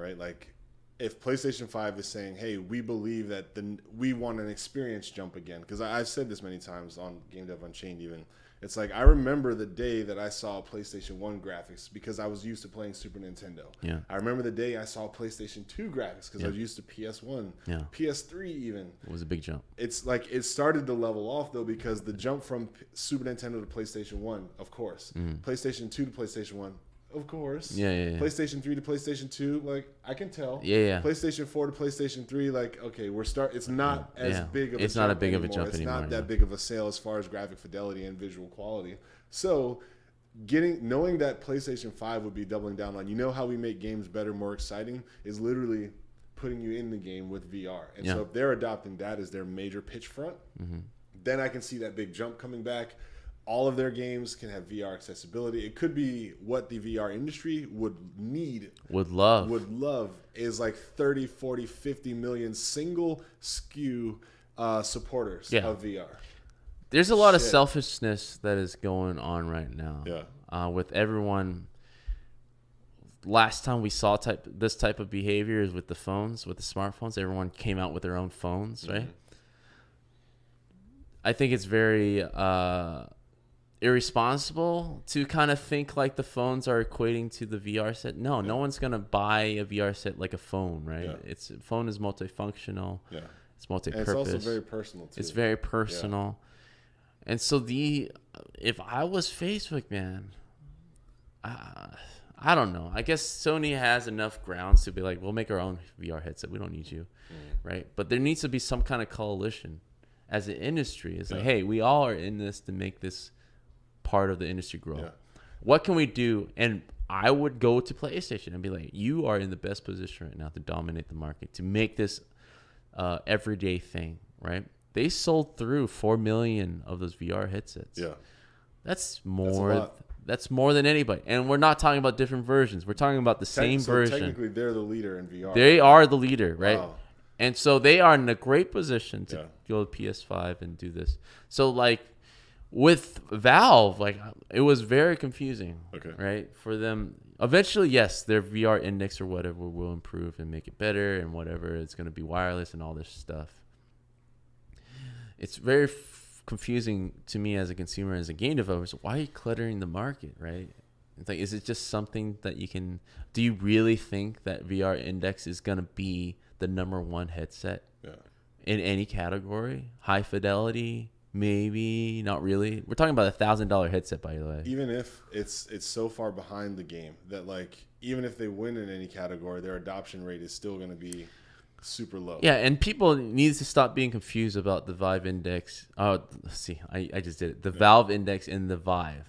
right? Like, if PlayStation 5 is saying, hey, we believe that we want an experience jump again, because I've said this many times on Game Dev Unchained even, it's like I remember the day that I saw PlayStation 1 graphics because I was used to playing Super Nintendo. Yeah. I remember the day I saw PlayStation 2 graphics because I was used to PS1, PS3 even. It was a big jump. It's like it started to level off, though, because the jump from Super Nintendo to PlayStation 1, of course. PlayStation 2 to PlayStation 1, of course. Yeah. PlayStation 3 to PlayStation 2, like, I can tell. Yeah. PlayStation 4 to PlayStation 3, like, okay, it's not as big of a jump. It's not a big of a jump It's anymore. not that big of a sale as far as graphic fidelity and visual quality. So knowing that PlayStation 5 would be doubling down on, how we make games better, more exciting, is literally putting you in the game with VR. And so if they're adopting that as their major pitch front, then I can see that big jump coming back. All of their games can have VR accessibility. It could be what the VR industry would love is like 30, 40, 50 million single SKU supporters of VR. There's a lot of selfishness that is going on right now. Yeah. With everyone. Last time we saw this type of behavior is with the phones, with the smartphones. Everyone came out with their own phones, right? I think it's very irresponsible to kind of think like the phones are equating to the VR set. No one's gonna buy a VR set like a phone, right? Phone is multifunctional. Yeah, it's multi-purpose. And it's also very personal too. It's very personal. Yeah. And so if I was Facebook, man, I don't know. I guess Sony has enough grounds to be like, we'll make our own VR headset. We don't need you, right? But there needs to be some kind of coalition as an industry. It's like, hey, we all are in this to make this part of the industry grow. Yeah. What can we do? And I would go to PlayStation and be like, you are in the best position right now to dominate the market, to make this everyday thing, right? They sold through 4 million of those VR headsets. Yeah. That's more than anybody. And we're not talking about different versions. We're talking about the same version. Technically, they're the leader in VR. They are the leader, right? Wow. And so they are in a great position to go to PS5 and do this. So, like, with Valve, like, it was very confusing, right? For them, eventually, yes, their VR index or whatever will improve and make it better and whatever. It's going to be wireless and all this stuff. It's very confusing to me as a consumer, as a game developer. So why are you cluttering the market, right? It's like, is it just something that you can... Do you really think that VR index is going to be the number one headset in any category? High fidelity... Maybe not really. We're talking about $1,000 headset, by the way. Even if it's so far behind the game that, like, even if they win in any category, their adoption rate is still going to be super low. Yeah, and people need to stop being confused about the Vive Index. Oh, see, I just did it. The Valve Index and the Vive.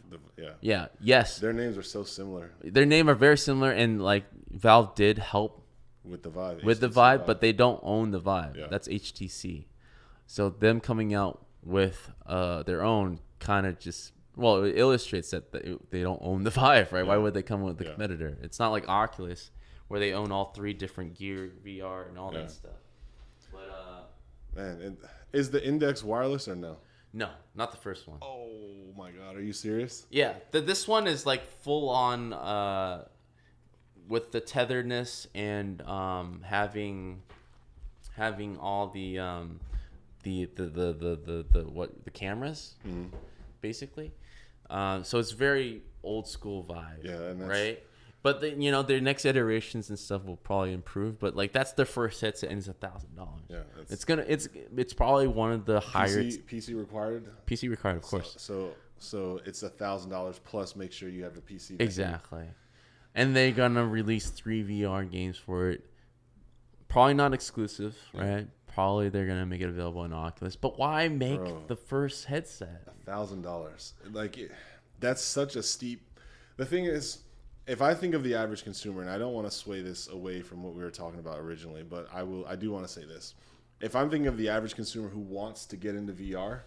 Yes. Their names are so similar. Their names are very similar, and like Valve did help with the Vive. With the Vive, but they don't own the Vive. Yeah. That's HTC. So them coming out with their own kind of just, well, it illustrates that they don't own the Vive, right? Why would they come with the competitor? It's not like Oculus, where they own all three different gear, VR, and all that stuff. But man, and is the Index wireless or no? No, not the first one. Oh my God, are you serious? Yeah, this one is like full on with the tetheredness and having all the cameras, basically. So it's very old school vibe. Yeah, and right. But their next iterations and stuff will probably improve. But like that's their first headset, and it's $1,000. Yeah, it's probably one of the higher PC required. PC required, of course. So it's $1,000 plus. Make sure you have the PC. Exactly. And they're gonna release 3 VR games for it. Probably not exclusive, right? Probably they're gonna make it available in Oculus. But why make the first headset $1,000? Like that's such a steep. The thing is, if I think of the average consumer, and I don't want to sway this away from what we were talking about originally, but I do want to say this. If I'm thinking of the average consumer who wants to get into VR,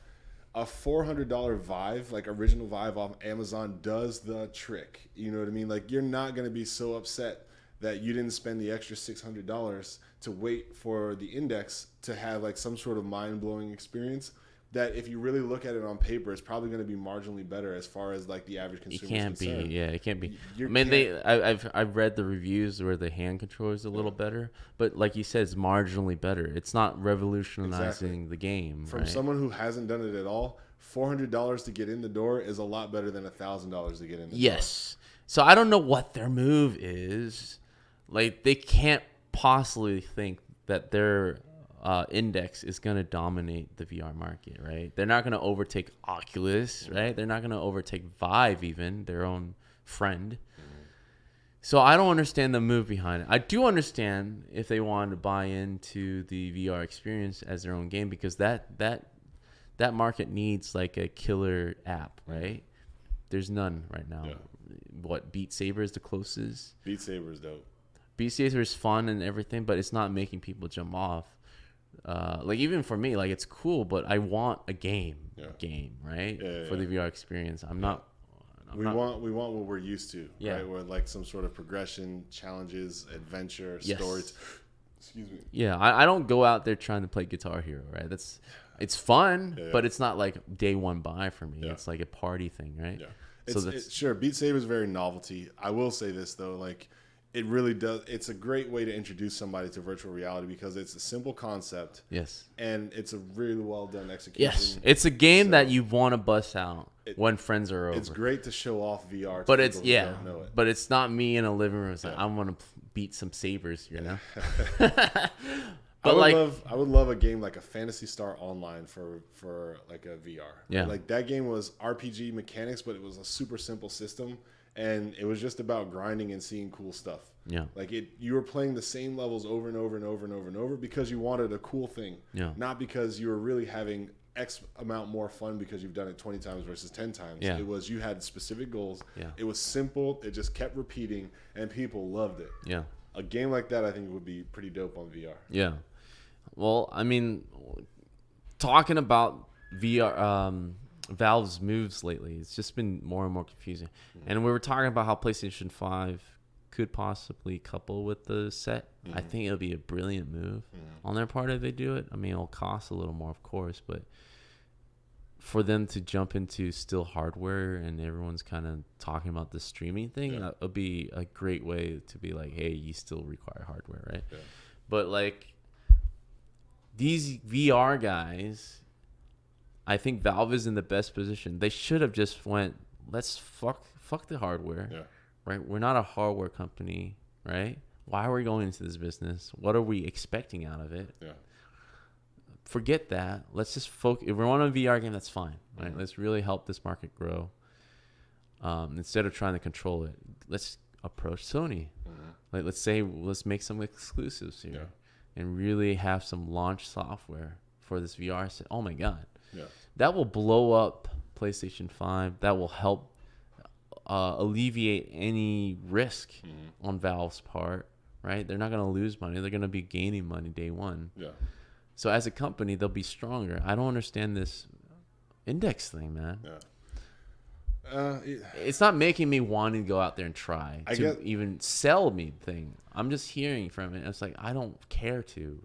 a $400 Vive, like original Vive off Amazon, does the trick. You know what I mean? Like you're not going to be so upset that you didn't spend the extra $600 to wait for the Index to have like some sort of mind-blowing experience that if you really look at it on paper, it's probably going to be marginally better as far as like the average It consumer can't is concerned. be. Yeah, it can't be. You I mean, can't- I've read the reviews where the hand controller is a little better, but like you said, it's marginally better. It's not revolutionizing the game. From right? someone who hasn't done it at all, $400 to get in the door is a lot better than $1,000 to get in the door. Yes. So I don't know what their move is. Like, they can't possibly think that their index is going to dominate the VR market, right? They're not going to overtake Oculus, right? They're not going to overtake Vive, even their own friend. So I don't understand the move behind it. I do understand if they wanted to buy into the VR experience as their own game, because that market needs like a killer app, right? There's none right now. Yeah. What, Beat Saber is the closest? Beat Saber is dope. Beat Saber is fun and everything, but it's not making people jump off. Like, even for me, like, it's cool, but I want a game, right? For the VR experience. I'm not. We want what we're used to, Yeah. right? Where like some sort of progression, challenges, adventure, stories. Excuse me. Yeah, I don't go out there trying to play Guitar Hero, right? It's fun, but it's not like day one buy for me. Yeah. It's like a party thing, right? Yeah. So that's Sure, Beat Saber is very novelty. I will say this though, like it really does. It's a great way to introduce somebody to virtual reality because it's a simple concept. yes. And it's a really well done execution. Yes, it's a game that you want to bust out when friends are over. It's great to show off VR. But to it's people who don't know it. but it's not me in a living room. It's like, I want to beat some sabers, you know. But I would love a game like a Phantasy Star Online for like a VR. Yeah. Like that game was RPG mechanics, but it was a super simple system, and it was just about grinding and seeing cool stuff. Yeah. Like you were playing the same levels over and over and over and over and over because you wanted a cool thing. Yeah. Not because you were really having X amount more fun because you've done it 20 times versus 10 times. Yeah. It was you had specific goals. Yeah. It was simple. It just kept repeating, and people loved it. Yeah. A game like that, I think, would be pretty dope on VR. Yeah. Well, I mean, talking about VR, Valve's moves lately, it's just been more and more confusing. And we were talking about how PlayStation 5 could possibly couple with the set. I think it'll be a brilliant move on their part if they do it. I mean, it'll cost a little more, of course, but for them to jump into still hardware and everyone's kind of talking about the streaming thing, that would be a great way to be like, hey, you still require hardware, right? Yeah. But like these VR guys, I think Valve is in the best position. They should have just went, let's fuck the hardware, right? We're not a hardware company, right? Why are we going into this business? What are we expecting out of it? Yeah. Forget that. Let's just focus. If we want a VR game, that's fine, right? Let's really help this market grow. Instead of trying to control it, let's approach Sony. Like, let's make some exclusives here, and really have some launch software for this VR set. Oh my God, that will blow up PlayStation 5. That will help alleviate any risk on Valve's part, right? They're not going to lose money. They're going to be gaining money day one. Yeah. So as a company, they'll be stronger. I don't understand this index thing, man. It's not making me want to go out there and try to even sell me thing. I'm just hearing from it. It's like, I don't care to.